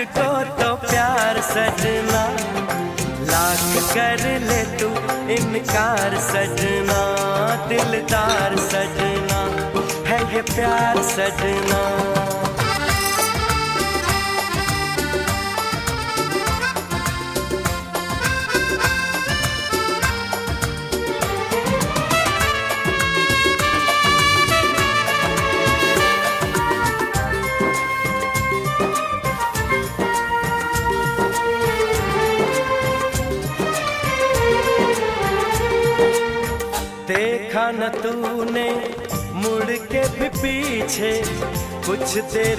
मुझको तो प्यार सजना, लाख कर ले तू इनकार सजना, दिलदार सजना है ये प्यार सजना। देखा न तूने मुड़ के भी पीछे कुछ देर